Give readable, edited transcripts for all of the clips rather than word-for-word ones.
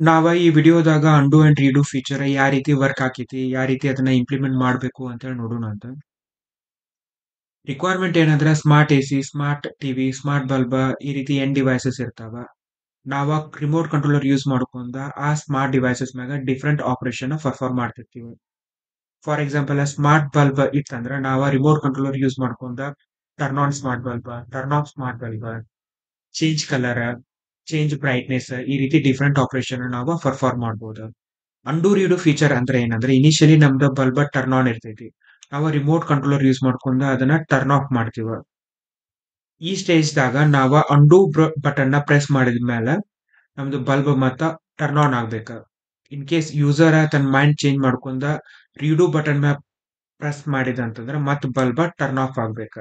ನಾವ ಈ ವಿಡಿಯೋದಾಗ ಅಂಡು and reed feature ಯಾವ ರೀತಿ ವರ್ಕ್ ಆಕೈತಿ, ಯಾವ ರೀತಿ ಅದನ್ನ ಇಂಪ್ಲಿಮೆಂಟ್ ಮಾಡಬೇಕು ಅಂತ ಹೇಳಿ ನೋಡೋಣ ಅಂತ. ರಿಕ್ವೈರ್ಮೆಂಟ್ ಏನಂದ್ರೆ smart AC, smart TV, smart bulb ಈ ರೀತಿ ಎಂಡ್ ಡಿವೈಸಸ್ ಇರ್ತಾವ. ನಾವ ರಿಮೋಟ್ ಕಂಟ್ರೋಲರ್ ಯೂಸ್ ಮಾಡ್ಕೊಂಡ ಆ ಸ್ಮಾರ್ಟ್ ಡಿವೈಸಸ್ ಮ್ಯಾಗ ಡಿಫ್ರೆಂಟ್ ಆಪರೇಷನ್ ಪರ್ಫಾರ್ಮ್ ಮಾಡ್ತಿರ್ತೀವಿ. ಫಾರ್ ಎಕ್ಸಾಂಪಲ್ ಸ್ಮಾರ್ಟ್ ಬಲ್ಬ್ ಇತ್ತಂದ್ರ ನಾವ ರಿಮೋಟ್ ಕಂಟ್ರೋಲರ್ ಯೂಸ್ ಮಾಡ್ಕೊಂಡ turn on smart bulb, turn off smart bulb, change colour, change brightness ಈ ರೀತಿ ಡಿಫ್ರೆಂಟ್ ಆಪರೇಷನ್ ನಾವು ಪರ್ಫಾರ್ಮ್ ಮಾಡಬಹುದು. ಅಂಡು ರೀಡು ಫೀಚರ್ ಅಂದ್ರೆ ಏನಂದ್ರೆ ಇನಿಷಿಯಲಿ ನಮ್ದು ಬಲ್ಬ್ ಟರ್ನ್ ಆನ್ ಇರ್ತೈತಿ. ನಾವು ರಿಮೋಟ್ ಕಂಟ್ರೋಲರ್ ಯೂಸ್ ಮಾಡ್ಕೊಂಡು ಅದನ್ನ ಟರ್ನ್ ಆಫ್ ಮಾಡ್ತೀವಿ. ಈ ಸ್ಟೇಜ್ದಾಗ ನಾವ ಅಂಡು ಬಟನ್ ನ ಪ್ರೆಸ್ ಮಾಡಿದ ಮೇಲೆ ನಮ್ದು ಬಲ್ಬ್ ಮತ್ತ ಟರ್ನ್ ಆನ್ ಆಗ್ಬೇಕ. ಇನ್ ಕೇಸ್ ಯೂಸರ್ ತನ್ನ ಮೈಂಡ್ ಚೇಂಜ್ ಮಾಡ್ಕೊಂಡ ರೀಡು ಬಟನ್ ಮ್ಯಾಲ ಪ್ರೆಸ್ ಮಾಡಿದ ಅಂತಂದ್ರೆ ಮತ್ ಬಲ್ಬ್ ಟರ್ನ್ ಆಫ್ ಆಗ್ಬೇಕ.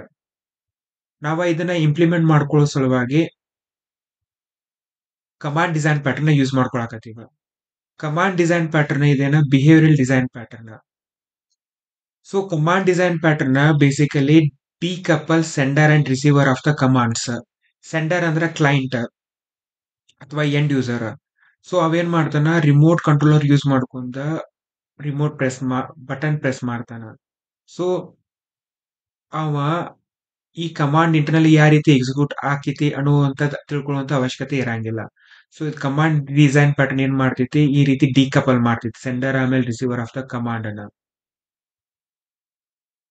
ನಾವ ಇದನ್ನ ಇಂಪ್ಲಿಮೆಂಟ್ ಮಾಡ್ಕೊಳ್ಳೋ ಸಲುವಾಗಿ ಕಮಾಂಡ್ ಡಿಸೈನ್ ಪ್ಯಾಟರ್ನ್ ಯೂಸ್ ಮಾಡ್ಕೊಳಕತ್ತೀವಿ. ಕಮಾಂಡ್ ಡಿಸೈನ್ ಪ್ಯಾಟರ್ನ್ ಇದೇನ behavioral design pattern. So command design pattern basically decouple sender and receiver of the commands. Sender ಅಂದ್ರೆ ಕ್ಲೈಂಟ್ ಅಥವಾ ಎಂಡ್ ಯೂಸರ್. ಸೊ ಅವೇನ್ ಮಾಡ್ತಾನ ರಿಮೋಟ್ ಕಂಟ್ರೋಲರ್ ಯೂಸ್ ಮಾಡ್ಕೊಂಡ remote button press ಮಾಡ್ತಾನ. So ಅವ ಈ ಕಮಾಂಡ್ ಇಂಟರ್ನಲ್ಲಿ ಯಾವ ರೀತಿ ಎಕ್ಸಿಕ್ಯೂಟ್ ಆಕೈತಿ ಅನ್ನುವಂಥದ್ದು ತಿಳ್ಕೊಳ್ಳುವಂತ ಅವಶ್ಯಕತೆ ಇರಂಗಿಲ್ಲ. ಸೊ ಇದು ಕಮಾಂಡ್ ಡಿಸೈನ್ ಪ್ಯಾಟರ್ನ್ ಏನ್ ಮಾಡ್ತೈತಿ ಈ ರೀತಿ ಡಿಕಪಲ್ ಮಾಡ್ತೈತಿ ಸೆಂಡರ್ ಆಮೇಲೆ ರಿಸೀವರ್ ಆಫ್ ದ ಕಮಾಂಡ್ ಅನ್ನ.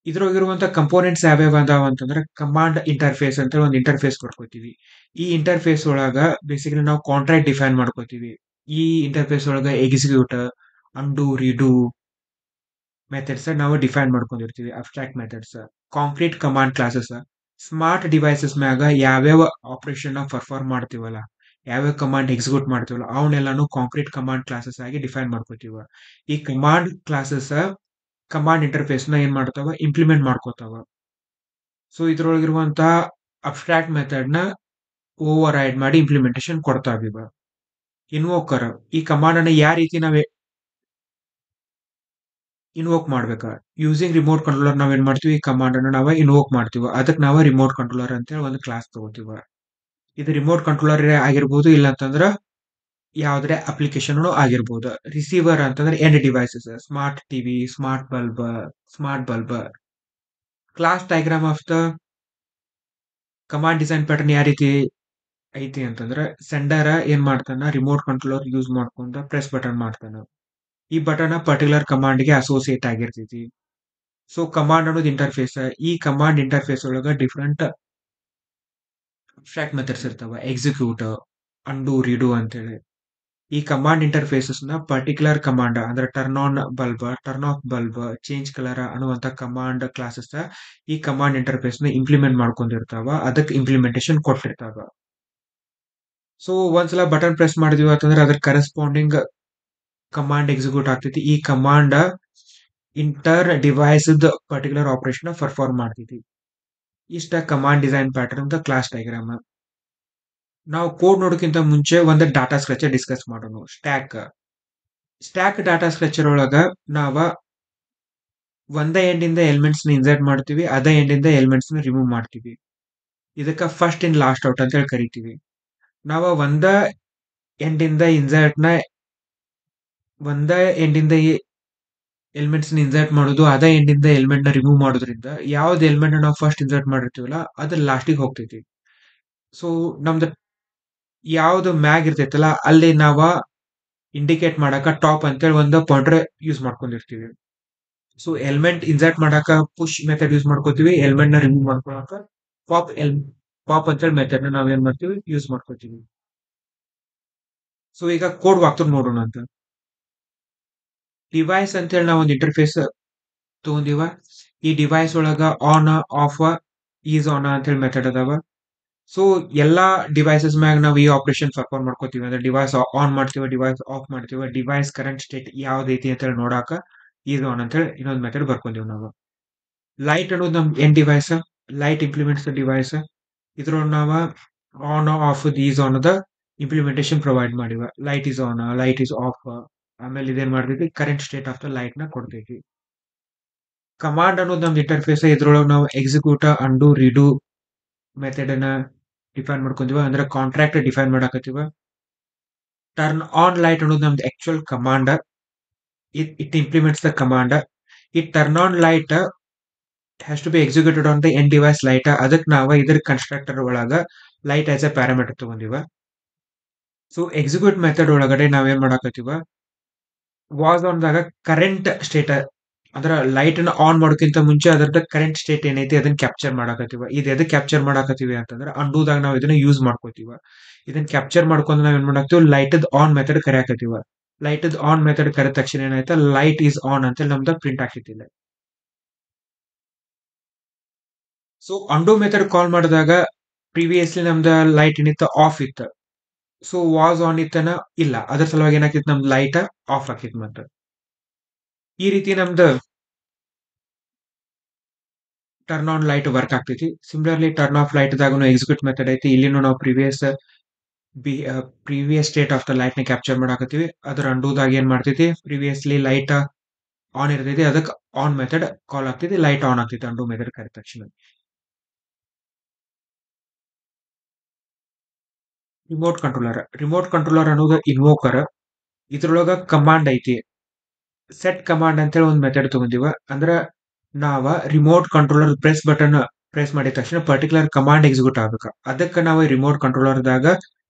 ಇದ್ರೊಳಗಿರುವಂತ ಕಂಪೋನೆಂಟ್ಸ್ ಯಾವ್ಯಾವ ಅದಾವ ಅಂತಂದ್ರೆ ಕಮಾಂಡ್ ಇಂಟರ್ಫೇಸ್ ಅಂತ ಒಂದು ಇಂಟರ್ಫೇಸ್ ಬರ್ಕೋತೀವಿ. ಈ ಇಂಟರ್ಫೇಸ್ ಒಳಗ ಬೇಸಿಕಲಿ ನಾವು ಕಾಂಟ್ರಾಕ್ಟ್ ಡಿಫೈನ್ ಮಾಡ್ಕೋತೀವಿ. ಈ ಇಂಟರ್ಫೇಸ್ ಒಳಗ ಎಕ್ಸಿಕ್ಯೂಟ್, ಅಂಡು, ರೀಡು ಮೆಥಡ್ಸ್ ನಾವು ಡಿಫೈನ್ ಮಾಡ್ಕೊಂಡಿರ್ತೀವಿ. Abstract methods, concrete command classes, smart devices ಮ್ಯಾಗ ಯಾವ್ಯಾವ ಆಪರೇಷನ್ ನಾವು ಪರ್ಫಾರ್ಮ್ ಮಾಡ್ತೀವಲ್ಲ, ಯಾವ್ಯಾವ ಕಮಾಂಡ್ ಎಕ್ಸಿಕ್ಯೂಟ್ ಮಾಡ್ತೀವಲ್ಲ ಅವನ್ನೆಲ್ಲಾನು ಕಾಂಕ್ರೀಟ್ ಕಮಾಂಡ್ ಕ್ಲಾಸಸ್ ಆಗಿ ಡಿಫೈನ್ ಮಾಡ್ಕೋತೀವ. ಈ ಕಮಾಂಡ್ ಕ್ಲಾಸಸ್ ಕಮಾಂಡ್ ಇಂಟರ್ಫೇಸ್ ನ ಏನ್ ಮಾಡ್ತಾವ ಇಂಪ್ಲಿಮೆಂಟ್ ಮಾಡ್ಕೋತಾವ. ಸೊ ಇದ್ರೊಳಗಿರುವಂತ ಅಬ್ಸ್ಟ್ರಾಕ್ಟ್ ಮೆಥಡ್ ನ ಓವರ್ ರೈಡ್ ಮಾಡಿ ಇಂಪ್ಲಿಮೆಂಟೇಶನ್ ಕೊಡ್ತಾವಿವ. ಇನ್ವೋಕರ್ ಈ ಕಮಾಂಡ್ ಅನ್ನ ಯಾವ ರೀತಿ ನಾವೇ ಇನ್ವೋಕ್ ಮಾಡ್ಬೇಕ. ಯೂಸಿಂಗ್ ರಿಮೋಟ್ ಕಂಟ್ರೋಲರ್ ನಾವ್ ಏನ್ ಮಾಡ್ತೀವಿ ಈ ಕಮಾಂಡ್ ಅನ್ನ ನಾವ ಇನ್ವೋಕ್ ಮಾಡ್ತೀವಿ. ಅದಕ್ಕೆ ನಾವ ರಿಮೋಟ್ ಕಂಟ್ರೋಲರ್ ಅಂತ ಹೇಳಿ ಒಂದು ಕ್ಲಾಸ್ ತಗೋತೀವ. ಇದು ರಿಮೋಟ್ ಕಂಟ್ರೋಲರ್ ಆಗಿರ್ಬೋದು, ಇಲ್ಲ ಅಂತಂದ್ರ ಯಾವ್ದ್ರೆ ಅಪ್ಲಿಕೇಶನ್ ಆಗಿರ್ಬೋದು. ರಿಸೀವರ್ ಅಂತಂದ್ರೆ end devices, smart TV, smart bulb. Class diagram of the command design pattern ಯಾವ ರೀತಿ ಐತಿ ಅಂತಂದ್ರೆ ಸೆಂಡರ್ ಏನ್ ಮಾಡ್ತಾನ ರಿಮೋಟ್ ಕಂಟ್ರೋಲರ್ ಯೂಸ್ ಮಾಡ್ಕೊಂಡ ಪ್ರೆಸ್ ಬಟನ್ ಮಾಡ್ತಾನ. ಈ ಬಟನ್ ಪರ್ಟಿಕ್ಯುಲರ್ ಕಮಾಂಡ್ ಗೆ ಅಸೋಸಿಯೇಟ್ ಆಗಿರ್ತೈತಿ. ಸೊ ಕಮಾಂಡ್ ಅನ್ನೋದು ಇಂಟರ್ಫೇಸ್. ಈ ಕಮಾಂಡ್ ಇಂಟರ್ಫೇಸ್ ಒಳಗ ಡಿಫ್ರೆಂಟ್ ಅಬ್ಸ್ಟ್ರಾಕ್ಟ್ ಮೆಥಡ್ಸ್ ಇರ್ತಾವ. ಎಕ್ಸಿಕ್ಯೂಟ್, ಅಂಡು, ರೀಡು ಅಂತೇಳಿ. ಈ ಕಮಾಂಡ್ ಇಂಟರ್ಫೇಸಸ್ ನ ಪರ್ಟಿಕ್ಯುಲರ್ ಕಮಾಂಡ್ ಅಂದ್ರೆ turn on bulb, turn off bulb, change colour ಅನ್ನುವಂತ ಕಮಾಂಡ್ ಕ್ಲಾಸಸ್ ಈ ಕಮಾಂಡ್ ಇಂಟರ್ಫೇಸ್ ನ ಇಂಪ್ಲಿಮೆಂಟ್ ಮಾಡ್ಕೊಂಡಿರ್ತಾವ. ಅದಕ್ಕೆ ಇಂಪ್ಲಿಮೆಂಟೇಶನ್ ಕೊಟ್ಟಿರ್ತಾವ. ಸೊ ಒಂದ್ಸಲ ಬಟನ್ ಪ್ರೆಸ್ ಮಾಡಿದ್ವಿ ಅಂತಂದ್ರೆ ಅದ್ರ ಕರೆಸ್ಪಾಂಡಿಂಗ್ ಕಮಾಂಡ್ ಎಕ್ಸಿಕ್ಯೂಟ್ ಆಗ್ತೈತಿ. ಈ command inter device particular operation perform ಮಾಡ್ತೈತಿ. ಇಷ್ಟ command design pattern class diagram. ನಾವು ಕೋಡ್ ನೋಡೋಕ್ಕಿಂತ ಮುಂಚೆ ಒಂದು ಡಾಟಾ ಸ್ಟ್ರಕ್ಚರ್ ಡಿಸ್ಕಸ್ ಮಾಡೋಣ. ಸ್ಟ್ಯಾಕ್ ಡಾಟಾ ಸ್ಟ್ರಕ್ಚರ್ ಒಳಗ ನಾವ ಒಂದ ಎಂಡಿಂದ ಎಲಿಮೆಂಟ್ಸ್ ನ ಇನ್ಸರ್ಟ್ ಮಾಡ್ತೀವಿ, ಅದ ಎಂಡಿಂದ ಎಲಿಮೆಂಟ್ಸ್ ನ ರಿಮೂವ್ ಮಾಡ್ತೀವಿ. ಇದಕ್ಕ ಫಸ್ಟ್ ಇನ್ ಲಾಸ್ಟ್ ಔಟ್ ಅಂತ ಹೇಳಿ ಕರಿತೀವಿ. ನಾವ ಎಂಡಿಂದ ಇನ್ಸರ್ಟ್ ನ ಒಂದ ಎಂಡಿಂದ ಎಲಿಮೆಂಟ್ಸ್ ನ ಇನ್ಸರ್ಟ್ ಮಾಡೋದು, ಅದ ಎಂಡಿಂದ ಎಲಿಮೆಂಟ್ ನ ರಿಮೂವ್ ಮಾಡೋದ್ರಿಂದ ಯಾವ್ದು ಎಲಿಮೆಂಟ್ ನಾವು ಫಸ್ಟ್ ಇನ್ಸರ್ಟ್ ಮಾಡಿರ್ತೀವಲ್ಲ ಅದ್ರ ಲಾಸ್ಟಿಗೆ ಹೋಗ್ತೈತಿ. ಸೊ ನಮ್ದು ಯಾವ್ದು ಮ್ಯಾಗ್ ಇರ್ತೈತಲ್ಲ ಅಲ್ಲಿ ನಾವ ಇಂಡಿಕೇಟ್ ಮಾಡಾಕ ಟಾಪ್ ಅಂತೇಳಿ ಒಂದು ಪಾಯಿಂಟರ್ ಯೂಸ್ ಮಾಡ್ಕೊಂಡಿರ್ತೀವಿ. ಸೊ ಎಲಿಮೆಂಟ್ ಇನ್ಸರ್ಟ್ ಮಾಡಾಕ ಪುಷ್ ಮೆಥಡ್ ಯೂಸ್ ಮಾಡ್ಕೋತೀವಿ. ಎಲಿಮೆಂಟ್ ನ ರಿಮೂವ್ ಮಾಡ್ಕೊಳಕ ಪಾಪ್ ಪಾಪ್ ಅಂತೇಳಿ ಮೆಥಡ್ ನ ನಾವ್ ಏನ್ ಮಾಡ್ತೀವಿ ಯೂಸ್ ಮಾಡ್ಕೋತೀವಿ. ಸೊ ಈಗ ಕೋಡ್ ವಾಕ್ತುರ್ ನೋಡೋಣ ಅಂತ. ಡಿವೈಸ್ ಅಂತೇಳಿ ನಾವು ಒಂದು ಇಂಟರ್ಫೇಸ್ ತಗೊಂಡಿವ. ಈ ಡಿವೈಸ್ ಒಳಗ ಆನ್, ಆಫ್, ಈಸ್ ಆನ್ ಅಂತೇಳಿ ಮೆಥಡ್ ಅದಾವ. ಸೊ ಎಲ್ಲಾ ಡಿವೈಸಸ್ ಮ್ಯಾಗ ನಾವು ಈ ಆಪರೇಷನ್ ಪರ್ಫಾರ್ಮ್ ಮಾಡ್ಕೋತೀವಿ. ಅಂದ್ರೆ ಡಿವೈಸ್ ಆನ್ ಮಾಡ್ತೀವಿ, ಡಿವೈಸ್ ಆಫ್ ಮಾಡ್ತೀವಿ, ಡಿವೈಸ್ ಕರೆಂಟ್ ಸ್ಟೇಟ್ ಯಾವ್ದೈತಿ ಅಂತ ಹೇಳಿ ನೋಡಾಕ ಈಸ್ ಆನ್ ಅಂತ ಹೇಳಿ ಇನ್ನೊಂದು ಮೆಥಡ್ ಬರ್ಕೊಂತೀವಿ ನಾವು. ಲೈಟ್ ಅನ್ನೋದು ನಮ್ end device. Light implements the device. ಇದ್ರೊಳಗೆ ನಾವ on, off, is on the implementation provide ಮಾಡಿವ. Light is on, light is off. ಆಮೇಲೆ ಇದೇನ್ ಮಾಡ್ತೈತಿ current state of the light ನ ಕೊಡ್ತೈತಿ. ಕಮಾಂಡ್ ಅನ್ನೋದು ನಮ್ದು ಇಂಟರ್ಫೇಸ್. ಇದ್ರೊಳಗೆ ನಾವು ಎಕ್ಸಿಕ್ಯೂಟ್, ಅಂಡು, ರೀಡು ಮೆಥಡ್ ಅನ್ನ ಡಿಫೈನ್ ಮಾಡ್ಕೊಂತೀವ. ಅಂದ್ರೆ ಕಾಂಟ್ರಾಕ್ಟ್ ಡಿಫೈನ್ ಮಾಡಾಕತ್ತೀವ. ಟರ್ನ್ ಆನ್ ಲೈಟ್ ಅನ್ನೋದು ನಮ್ದು actual command. It implements the command. ಈ turn on light has to B executed on the end device light. ಅದಕ್ಕೆ ನಾವು ಇದ್ರ ಕನ್ಸ್ಟ್ರಕ್ಟರ್ ಒಳಗ ಲೈಟ್ ಆಸ್ ಎ ಪ್ಯಾರಾಮೀಟರ್ ತಗೊಂಡಿವ. ಸೊ ಎಕ್ಸಿಕ್ಯೂಟ್ ಮೆಥಡ್ ಒಳಗಡೆ ನಾವೇನ್ ಮಾಡಾಕತ್ತೀವ, ವಾಸ್ ಆನ್ ದಾಗ ಕರೆಂಟ್ ಸ್ಟೇಟ್ ಅಂದ್ರ ಲೈಟ್ ಅನ್ನ ಆನ್ ಮಾಡೋಕ್ಕಿಂತ ಮುಂಚೆ ಅದರದ ಕರೆಂಟ್ ಸ್ಟೇಟ್ ಏನೈತಿ ಅದನ್ನ ಕ್ಯಾಪ್ಚರ್ ಮಾಡಾಕತ್ತೀವ. ಇದು ಎದಕ್ಕೆ ಕ್ಯಾಪ್ಚರ್ ಮಾಡಾಕತ್ತೀವಿ ಅಂತಂದ್ರೆ ಅಂಡೂದಾಗ ನಾವು ಇದನ್ನ ಯೂಸ್ ಮಾಡ್ಕೋತೀವ. ಇದನ್ನ ಕ್ಯಾಪ್ಚರ್ ಮಾಡ್ಕೊಂಡು ನಾವ್ ಏನ್ ಮಾಡಾಕ್ತಿವಿ, ಲೈಟ್ ಆನ್ ಮೆಥಡ್ ಕರೆಯಾಕತ್ತೀವ. ಲೈಟ್ ಆನ್ ಮೆಥಡ್ ಕರೆದ ತಕ್ಷಣ ಏನಾಯ್ತಾ, ಲೈಟ್ ಈಸ್ ಆನ್ ಅಂತೇಳಿ ನಮ್ದ ಪ್ರಿಂಟ್ ಆಗ್ತಿಲ್ಲ. ಸೊ ಅಂಡು ಮೆಥಡ್ ಕಾಲ್ ಮಾಡಿದಾಗ ಪ್ರಿವಿಯಸ್ಲಿ ನಮ್ದ ಲೈಟ್ ಏನಿತ್ತು ಆಫ್ ಇತ್ತು. ಸೊ ವಾಸ್ ಆನ್ ಇತ್ತನ ಇಲ್ಲ, ಅದ್ರ ಸಲುವಾಗಿ ಏನಾಗ್ತಿತ್ತು, ನಮ್ದು ಲೈಟ್ ಆಫ್ ಆಕಿತ್. ಮತ್ತೆ ಈ ರೀತಿ ನಮ್ದು ಟರ್ನ್ ಆನ್ ಲೈಟ್ ವರ್ಕ್ ಆಗ್ತೈತಿ. ಸಿಮಿಲರ್ಲಿ ಟರ್ನ್ ಆಫ್ ಲೈಟ್ ದಾಗೂ ಎಕ್ಸಿಕ್ಯೂಟ್ ಮೆಥಡ್ ಐತಿ. ಇಲ್ಲಿನೂ ನಾವು previous state of the light ನ ಕ್ಯಾಪ್ಚರ್ ಮಾಡಾಕತ್ತೀವಿ. ಅದ್ರ ಅಂಡೂದಾಗ ಏನ್ ಮಾಡ್ತೈತಿ, ಪ್ರಿವಿಯಸ್ಲಿ ಲೈಟ್ ಆನ್ ಇರ್ತೈತಿ, ಅದಕ್ಕೆ ಆನ್ ಮೆಥಡ್ ಕಾಲ್ ಆಗ್ತೈತಿ, ಲೈಟ್ ಆನ್ ಆಗ್ತೈತಿ ಅಂಡು ಮೆಥಡ್ ಕರೆದ ತಕ್ಷಣ. ರಿಮೋಟ್ ಕಂಟ್ರೋಲರ್ ಅನ್ನೋದು ಇನ್ವೋಕರ್. ಇದ್ರೊಳಗ ಕಮಾಂಡ್ ಐತಿ. ಸೆಟ್ ಕಮಾಂಡ್ ಅಂತೇಳಿ ಒಂದು ಮೆಥಡ್ ತಗೊಂಡಿವ. ಅಂದ್ರ ನಾವ ರಿಮೋಟ್ ಕಂಟ್ರೋಲರ್ ಪ್ರೆಸ್ ಮಾಡಿದ ತಕ್ಷಣ ಪರ್ಟಿಕ್ಯುಲರ್ ಕಮಾಂಡ್ ಎಕ್ಸಿಕ್ಯೂಟ್ ಆಗ್ಬೇಕು. ಅದಕ್ಕೆ ನಾವು ರಿಮೋಟ್ ಕಂಟ್ರೋಲರ್ ದಾಗ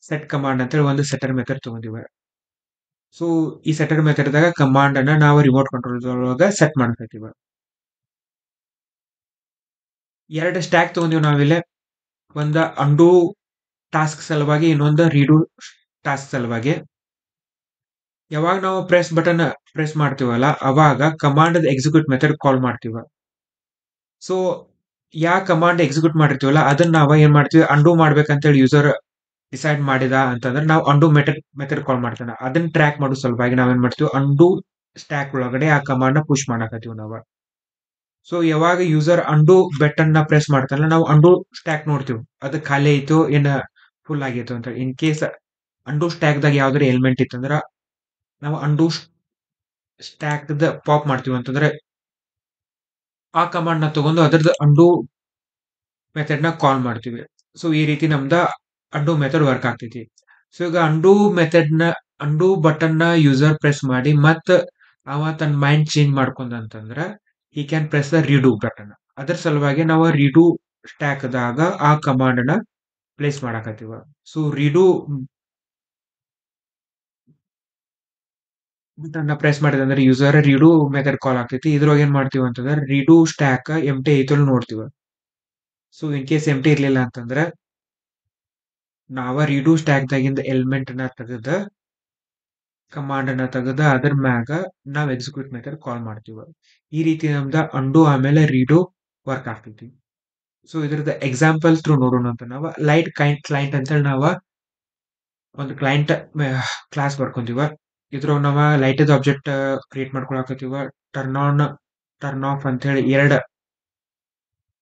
ಸೆಟ್ ಕಮಾಂಡ್ ಅಂತೇಳಿ ಒಂದು ಸೆಟರ್ ಮೆಥಡ್ ತಗೊಂಡಿವ. ಸೊ ಈ ಸೆಟರ್ ಮೆಥಡ್ ದಾಗ ಕಮಾಂಡ್ ಅನ್ನ ನಾವು ರಿಮೋಟ್ ಕಂಟ್ರೋಲರ್ ಒಳಗ ಸೆಟ್ ಮಾಡ್ಕೈತಿವ. ಎರಡು ಸ್ಟ್ಯಾಕ್ ತಗೊಂಡಿವಿ ನಾವಿಲ್ಲಿ. ಒಂದ ಅಂಡು ಟಾಸ್ಕ್ ಸಲುವಾಗಿ, ಇನ್ನೊಂದು ರೀಡು ಟಾಸ್ಕ್ ಸಲುವಾಗಿ. ಯಾವಾಗ ನಾವು ಪ್ರೆಸ್ ಮಾಡ್ತೀವಲ್ಲ, ಅವಾಗ ಕಮಾಂಡ್ ಎಕ್ಸಿಕ್ಯೂಟ್ ಮೆಥಡ್ ಕಾಲ್ ಮಾಡ್ತೀವ. ಸೊ ಯಾ ಕಮಾಂಡ್ ಎಕ್ಸಿಕ್ಯೂಟ್ ಮಾಡಿರ್ತೀವಲ್ಲ ಅದನ್ನ ನಾವ ಏನ್ ಮಾಡ್ತೀವಿ, ಅಂಡು ಮಾಡ್ಬೇಕಂತೇಳಿ ಯೂಸರ್ ಡಿಸೈಡ್ ಮಾಡಿದ ಅಂತಂದ್ರೆ ನಾವು ಅಂಡು ಮೆಥಡ್ ಕಾಲ್ ಮಾಡ್ತಾನೆ. ಅದನ್ನ ಟ್ರ್ಯಾಕ್ ಮಾಡೋ ಸಲುವಾಗಿ ನಾವೇನ್ ಮಾಡ್ತೀವಿ, ಅಂಡು ಸ್ಟ್ಯಾಕ್ ಒಳಗಡೆ ಆ ಕಮಾಂಡ್ ನ ಪುಷ್ ಮಾಡಾಕತ್ತೀವಿ ನಾವು. ಸೊ ಯಾವಾಗ ಯೂಸರ್ ಅಂಡು ಬೆಟನ್ ನ ಪ್ರೆಸ್ ಮಾಡ್ತಾನಲ್ಲ, ನಾವು ಅಂಡು ಸ್ಟ್ಯಾಕ್ ನೋಡ್ತೀವಿ, ಅದು ಖಾಲಿ ಐತು ಏನ ಫುಲ್ ಆಗೈತು ಅಂತ. ಇನ್ ಕೇಸ್ ಅಂಡು ಸ್ಟ್ಯಾಕ್ ದಾಗ ಯಾವ್ದಾರ ಎಲಿಮೆಂಟ್ ಇತ್ತಂದ್ರ ನಾವು ಅಂಡು ಸ್ಟ್ಯಾಕ್ ಪಾಪ್ ಮಾಡ್ತೀವಿ ಅಂತಂದ್ರೆ ಆ ಕಮಾಂಡ್ ನ ತಗೊಂಡು ಅದ್ರದ್ದು ಅಂಡು ಮೆಥಡ್ ನ ಕಾಲ್ ಮಾಡ್ತೀವಿ. ಸೊ ಈ ರೀತಿ ನಮ್ದ ಅಂಡು ಮೆಥಡ್ ವರ್ಕ್ ಆಗ್ತೈತಿ. ಸೊ ಈಗ ಅಂಡು ಬಟನ್ ನ ಯೂಸರ್ ಪ್ರೆಸ್ ಮಾಡಿ ಮತ್ತ ಅವ ತನ್ನ ಮೈಂಡ್ ಚೇಂಜ್ ಮಾಡ್ಕೊಂಡ ಅಂತಂದ್ರ ಈ can press the redo button. ಅದ್ರ ಸಲುವಾಗಿ ನಾವು ರೀಡು ಸ್ಟ್ಯಾಕ್ ದಾಗ ಆ ಕಮಾಂಡ್ ನ ಪ್ಲೇಸ್ ಮಾಡಾಕತ್ತೀವ. ಸೊ ರೀಡು ಬಟನ್ ಪ್ರೆಸ್ ಮಾಡಿದಂದ್ರೆ ಯೂಸರ್ ರೀಡು ಮೆಥಡ್ ಕಾಲ್ ಆಗ್ತೈತಿ. ಇದ್ರೊಳಗೆ ಏನ್ ಮಾಡ್ತೀವಿ ಅಂತಂದ್ರೆ ರೀಡು ಸ್ಟ್ಯಾಕ್ ಎಂಟಿ ಐತೋ ನೋಡ್ತೀವಿ. ಸೊ ಇನ್ ಕೇಸ್ ಎಂಟಿ ಇರ್ಲಿಲ್ಲ ಅಂತಂದ್ರೆ ನಾವ ರೀಡು ಸ್ಟ್ಯಾಕ್ ದಾಗಿಂದ ಎಲಿಮೆಂಟ್ ನ ತೆಗೆದ ಕಮಾಂಡ್ ಅನ್ನ ತೆಗೆದ ಅದ್ರ ಮ್ಯಾಗ ನಾವ್ ಎಕ್ಸಿಕ್ಯೂಟ್ ಮೆಥಡ್ ಕಾಲ್ ಮಾಡ್ತೀವಿ. ಈ ರೀತಿ ನಮ್ದ ಅಂಡು ಆಮೇಲೆ ರೀಡು ವರ್ಕ್ ಆಗ್ತೈತಿ. ಸೊ ಇದ್ರದ ಎಕ್ಸಾಂಪಲ್ ಥ್ರೂ ನೋಡೋಣ ಅಂತ ನಾವು ಲೈಟ್ ಕ್ಲೈಂಟ್ ಅಂತೇಳಿ ನಾವ ಒಂದು ಕ್ಲೈಂಟ್ ಕ್ಲಾಸ್ ಬರ್ಕೊಂತೀವ. ಇದ್ರೊಳಗ ನಾವ ಲೈಟ್ ಆಬ್ಜೆಕ್ಟ್ ಕ್ರಿಯೇಟ್ ಮಾಡ್ಕೊಳಕತ್ತೀವ. ಟರ್ನ್ ಆನ್ ಟರ್ನ್ ಆಫ್ ಅಂತ ಹೇಳಿ ಎರಡು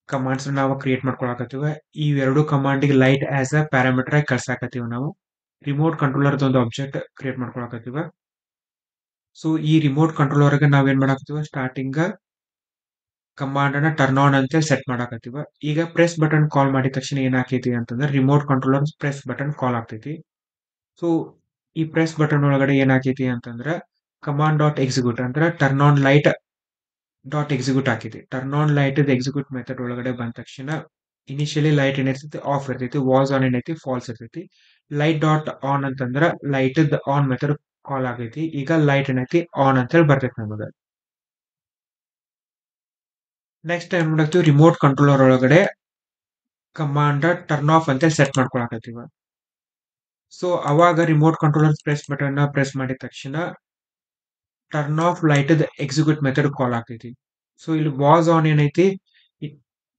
ಕಮಾಂಡ್ಸ್ ನಾವು ಕ್ರಿಯೇಟ್ ಮಾಡ್ಕೊಳಕತ್ತೀವ. ಈ ಎರಡು ಕಮಾಂಡಿಗೆ ಲೈಟ್ ಆಸ್ ಅ ಪ್ಯಾರಾಮೀಟರ್ ಆಗಿ ಕಳ್ಸಾಕತ್ತೀವಿ ನಾವು. ರಿಮೋಟ್ ಕಂಟ್ರೋಲರ್ ಒಂದು ಆಬ್ಜೆಕ್ಟ್ ಕ್ರಿಯೇಟ್ ಮಾಡ್ಕೊಳಕತ್ತೀವ. ಸೊ ಈ ರಿಮೋಟ್ ಕಂಟ್ರೋಲರ್ ಗೆ ನಾವೇನ್ ಮಾಡಾಕತ್ತೀವ, ಸ್ಟಾರ್ಟಿಂಗ್ ಕಮಾಂಡ್ ಅನ್ನ ಟರ್ನ್ ಆನ್ ಅಂತ ಸೆಟ್ ಮಾಡಾಕತ್ತೀವ. ಈಗ ಪ್ರೆಸ್ ಬಟನ್ ಕಾಲ್ ಮಾಡಿದ ತಕ್ಷಣ ಏನಾಕೈತಿ ಅಂತಂದ್ರೆ remote controller press button call ಆಗ್ತೈತಿ. ಸೊ ಈ ಪ್ರೆಸ್ ಬಟನ್ ಒಳಗಡೆ ಏನಾಕೈತಿ ಅಂತಂದ್ರ ಕಮಾಂಡ್ ಡಾಟ್ ಎಕ್ಸಿಕ್ಯೂಟ್ ಅಂದ್ರೆ turn on light dot execute ಹಾಕೈತಿ. Turn on light execute method ಒಳಗಡೆ ಬಂದ ತಕ್ಷಣ ಇನಿಷಿಯಲಿ ಲೈಟ್ ಏನಿರ್ತೈತಿ ಆಫ್ ಇರ್ತೈತಿ, ವಾಸ್ ಆನ್ ಏನೈತಿ ಫಾಲ್ಸ್ ಇರ್ತೈತಿ. ಲೈಟ್ ಡಾಟ್ ಆನ್ ಅಂತಂದ್ರ ಲೈಟ್ ಆನ್ ಮೆಥಡ್ ಕಾಲ್ ಆಗೈತಿ. ಈಗ ಲೈಟ್ ಏನೈತಿ ಆನ್ ಅಂತ ಹೇಳಿ ಬರ್ತೈತಿ ನಮಗ. ನೆಕ್ಸ್ಟ್ ಏನ್ ಮಾಡಾಕ್ತಿವಿ, ರಿಮೋಟ್ ಕಂಟ್ರೋಲರ್ ಒಳಗಡೆ ಕಮಾಂಡ್ ಟರ್ನ್ ಆಫ್ ಅಂತ ಸೆಟ್ ಮಾಡ್ಕೊಳಕತ್ತೀವ. ಸೊ ಅವಾಗ ರಿಮೋಟ್ ಕಂಟ್ರೋಲರ್ ಪ್ರೆಸ್ ಮಾಡಿದ ತಕ್ಷಣ turn off light execute method call ಆಗ್ತೈತಿ. ಸೊ ಇಲ್ಲಿ ವಾಸ್ ಆನ್ ಏನೈತಿ,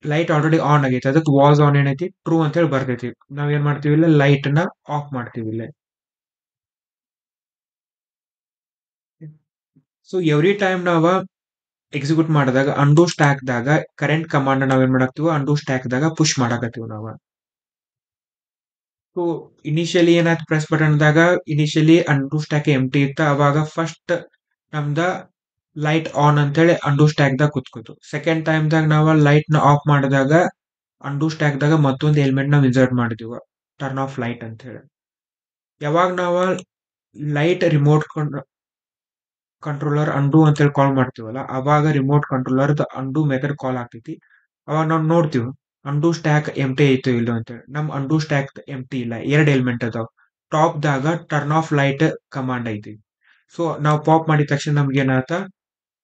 ಲೈಟ್ ಆಲ್ರೆಡಿ ಆನ್ ಆಗೈತಿ, ಅದಕ್ಕೆ ವಾಸ್ ಆನ್ ಏನೈತಿ ಟ್ರೂ ಅಂತ ಹೇಳಿ ಬರ್ತೈತಿ. ನಾವ್ ಏನ್ ಮಾಡ್ತೀವಿ, ಇಲ್ಲ ಲೈಟ್ ನ ಆಫ್ ಮಾಡ್ತೀವಿ ಇಲ್ಲ. ಸೊ ಎವ್ರಿ ಟೈಮ್ ನಾವ ಎಕ್ಸಿಕ್ಯೂಟ್ ಮಾಡಿದಾಗ ಅಂಡು ಸ್ಟ್ಯಾಕ್ ದಾಗ ಕರೆಂಟ್ ಕಮಾಂಡ್ ನಾವ್ ಏನ್ ಮಾಡಾಕ್ತಿವ, ಅಂಡು ಸ್ಟ್ಯಾಕ್ ದಾಗ ಪುಷ್ ಮಾಡಾಕತ್ತೀವಿ ನಾವ. ಸೊ ಇನಿಷಿಯಲಿ ಏನಾಯ್ತು, ಪ್ರೆಸ್ ಬಟನ್ ದಾಗ ಇನಿಷಿಯಲಿ ಅಂಡು ಸ್ಟ್ಯಾಕ್ ಎಂಟಿ ಇತ್ತ, ಅವಾಗ ಫಸ್ಟ್ ನಮ್ದ ಲೈಟ್ ಆನ್ ಅಂತೇಳಿ ಅಂಡು ಸ್ಟ್ಯಾಕ್ ದಾಗ ಕುತ್ಕೋತು. ಸೆಕೆಂಡ್ ಟೈಮ್ ದಾಗ ನಾವ ಲೈಟ್ ನ ಆಫ್ ಮಾಡಿದಾಗ ಅಂಡು ಸ್ಟ್ಯಾಕ್ ದಾಗ ಮತ್ತೊಂದು ಎಲಿಮೆಂಟ್ ನಾವ್ ಇನ್ಸರ್ಟ್ ಮಾಡಿದೀವ, ಟರ್ನ್ ಆಫ್ ಲೈಟ್ ಅಂತ ಹೇಳಿ. ಯಾವಾಗ ನಾವ ಲೈಟ್ ರಿಮೋಟ್ ಕಂಟ್ರೋಲರ್ ಅಂಡು ಅಂತೇಳಿ ಕಾಲ್ ಮಾಡ್ತೀವಲ್ಲ, ಅವಾಗ ರಿಮೋಟ್ ಕಂಟ್ರೋಲರ್‌ದ ಅಂಡು ಮೆಥಡ್ ಕಾಲ್ ಆಗ್ತೈತಿ. ಅವಾಗ ನಾವು ನೋಡ್ತೀವಿ ಅಂಡು ಸ್ಟ್ಯಾಕ್ ಎಂಪ್ಟಿ ಐತೋ ಇಲ್ಲೋ ಅಂತೇಳಿ. ನಮ್ ಅಂಡು ಸ್ಟ್ಯಾಕ್ ಎಂಪ್ಟಿ ಇಲ್ಲ. 2 ಎಲಿಮೆಂಟ್ ಅದಾವ. ಟಾಪ್‌ದಾಗ ಟರ್ನ್ ಆಫ್ ಲೈಟ್ ಕಮಾಂಡ್ ಐತಿ. ಸೊ ನಾವು ಪಾಪ್ ಮಾಡಿದ ತಕ್ಷಣ ನಮ್ಗೇನಾತ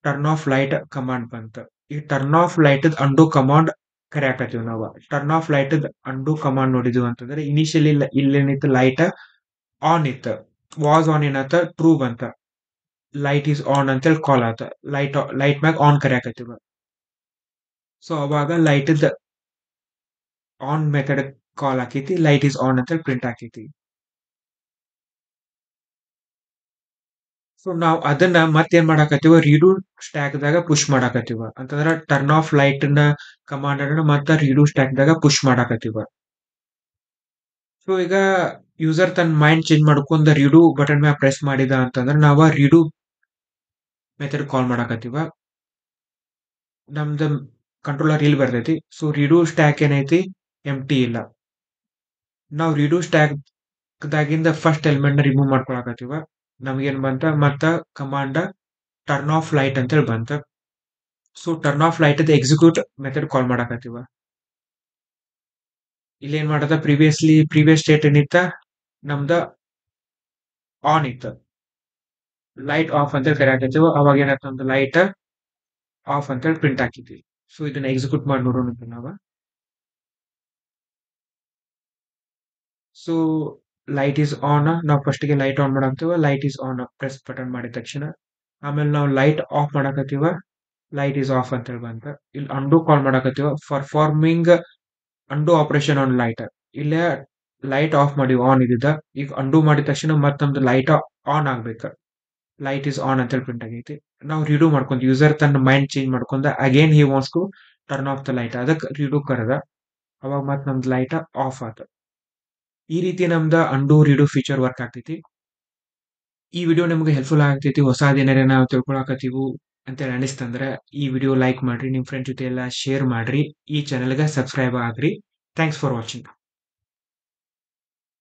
ಟರ್ನ್ ಆಫ್ ಲೈಟ್ ಕಮಾಂಡ್ ಬಂತ. ಈ ಟರ್ನ್ ಆಫ್ ಲೈಟ್‌ದ್ ಅಂಡು ಕಮಾಂಡ್ ಕರ್ಯಾಕತ್ತೀವಿ ನಾವು. ಟರ್ನ್ ಆಫ್ ಲೈಟ್‌ದ್ ಅಂಡು ಕಮಾಂಡ್ ನೋಡಿದ್ವಿ ಅಂತಂದ್ರೆ ಇನಿಷಿಯಲಿ ಇಲ್ಲೇನಿತ್ತು ಲೈಟ್ ಆನ್ ಇತ್ತು. ವಾಸ್ ಆನ್ ಏನಾತ ಟ್ರೂ ಬಂತ. ಲೈಟ್ ಈಸ್ ಆನ್ ಅಂತೇಳಿ ಕಾಲ್ ಆತ. ಲೈಟ್ ಮ್ಯಾಗ ಆನ್ ಕರ್ಯಾಕತ್ತೀವಿ. ಸೊ ಅವಾಗ ಲೈಟ್‌ದ್ ಆನ್ ಮೆಥಡ್ ಕಾಲ್ ಆಕೈತಿ. ಲೈಟ್ ಈಸ್ ಆನ್ ಅಂತೇಳಿ ಪ್ರಿಂಟ್ ಆಕೈತಿ. ಸೊ ನಾವ್ ಅದನ್ನ ಮತ್ತೇನ್ ಮಾಡಾಕತ್ತೀವ ರೀಡು ಸ್ಟ್ಯಾಕ್‌ದಾಗ ಪುಶ್ ಮಾಡಾಕತ್ತೀವ. ಅಂತಂದ್ರ ಟರ್ನ್ ಆಫ್ ಲೈಟ್‌ನ ಕಮಾಂಡ್ ಅನ್ನ ಮತ್ತ ರೀಡು ಸ್ಟ್ಯಾಕ್‌ದಾಗ ಪುಶ್ ಮಾಡಾಕತ್ತೀವ. ಸೊ ಈಗ ಯೂಸರ್ ತನ್ನ ಮೈಂಡ್ ಚೇಂಜ್ ಮಾಡ್ಕೊಂಡ್ ರೀಡು ಬಟನ್ ಮ್ಯಾಗ ಪ್ರೆಸ್ ಮಾಡಿದ ಅಂತಂದ್ರ ನಾವ ರೀಡು ಮೆಥಡ್ ಕಾಲ್ ಮಾಡಾಕತ್ತೀವ. ನಮ್ದು ಕಂಟ್ರೋಲರ್ ಇಲ್ಲಿ ಬರ್ತೈತಿ. ಸೊ ರೀಡು ಸ್ಟ್ಯಾಕ್ ಏನೈತಿ ಎಂಪ್ಟಿ ಇಲ್ಲ. ನಾವು ರೀಡು ಸ್ಟ್ಯಾಕ್‌ದಾಗಿಂದ ಫಸ್ಟ್ ಎಲಿಮೆಂಟ್‌ನ ರಿಮೂವ್ ಮಾಡ್ಕೊಳಕತ್ತೀವ. ನಮ್ಗೇನ್ ಬಂತ ಮತ್ತ ಕಮಾಂಡ್ ಟರ್ನ್ ಆಫ್ ಲೈಟ್ ಅಂತೇಳಿ ಬಂತ. ಸೊ ಟರ್ನ್ ಆಫ್ ಲೈಟ್‌ದ ಎಕ್ಸಿಕ್ಯೂಟ್ ಮೆಥಡ್ ಕಾಲ್ ಮಾಡಾಕತ್ತೀವ. ಇಲ್ಲೇನ್ ಮಾಡದ ಪ್ರೀವಿಯಸ್ ಸ್ಟೇಟ್ ಏನಿತ್ತ ನಮ್ದ ಆನ್ ಇತ್ತು. ಲೈಟ್ ಆಫ್ ಅಂತೇಳಿ ಕರ್ಯಾಕತ್ತೀವ. ಅವಾಗ ಏನಾಯ್ತು ನಮ್ದು ಲೈಟ್ ಆಫ್ ಅಂತೇಳಿ ಪ್ರಿಂಟ್ ಆಕೈತಿ. ಸೊ ಇದನ್ನ ಎಕ್ಸಿಕ್ಯೂಟ್ ಮಾಡಿ ನೋಡೋಣ ನಾವ. So light is on. ನಾವು ಫಸ್ಟ್‌ಗೆ ಲೈಟ್ ಆನ್ ಮಾಡಾಕ್ತೀವ. Light is on press button ಮಾಡಿದ ತಕ್ಷಣ. ಆಮೇಲೆ ನಾವು ಲೈಟ್ ಆಫ್ ಮಾಡಾಕತ್ತೀವ. ಲೈಟ್ ಈಸ್ ಆಫ್ ಅಂತೇಳಿ ಬಂತ. ಇಲ್ಲಿ ಅಂಡು ಕಾಲ್ ಮಾಡಾಕತ್ತೀವ. Performing undo operation on light. ಇಲ್ಲೇ ಲೈಟ್ ಆಫ್ ಮಾಡಿವಿ ಆನ್ ಇದ್ದಿದ್ದ. ಈಗ ಅಂಡು ಮಾಡಿದ ತಕ್ಷಣ ಮತ್ತ್ ನಮ್ದು ಲೈಟ್ ಆನ್ ಆಗ್ಬೇಕ. ಲೈಟ್ ಈಸ್ ಆನ್ ಅಂತೇಳಿ ಪ್ರಿಂಟ್ ಆಗೈತಿ. ನಾವು ರೀಡು ಮಾಡ್ಕೊಂಡ್ ಯೂಸರ್ ತನ್ನ ಮೈಂಡ್ ಚೇಂಜ್ ಮಾಡ್ಕೊಂಡ again he wants to turn off the light. ಅದಕ್ಕೆ ರೀಡು ಕರೆದ. ಅವಾಗ ಮತ್ತ್ ನಮ್ದು ಲೈಟ್ ಆಫ್ ಆತ. ಈ ರೀತಿ ನಮ್ದ ಅಂಡು ರೀಡು ಫೀಚರ್ ವರ್ಕ್ ಆಗ್ತೈತಿ. ಈ ವಿಡಿಯೋ ನಿಮ್ಗೆ ಹೆಲ್ಪ್‌ಫುಲ್ ಆಗ್ತೈತಿ. ಹೊಸಾದೇನಾರ ನಾವು ತಿಳ್ಕೊಳಕತ್ತೀವು ಅಂತೇಳಿ ಅನಿಸ್ತಂದ್ರ ಈ ವಿಡಿಯೋ ಲೈಕ್ ಮಾಡ್ರಿ. ನಿಮ್ ಫ್ರೆಂಡ್ಸ್ ಜೊತೆ ಎಲ್ಲ ಶೇರ್ ಮಾಡ್ರಿ. ಈ ಚಾನೆಲ್‌ಗ ಸಬ್ಸ್ಕ್ರೈಬ್ ಆಗ್ರಿ. Thanks for watching.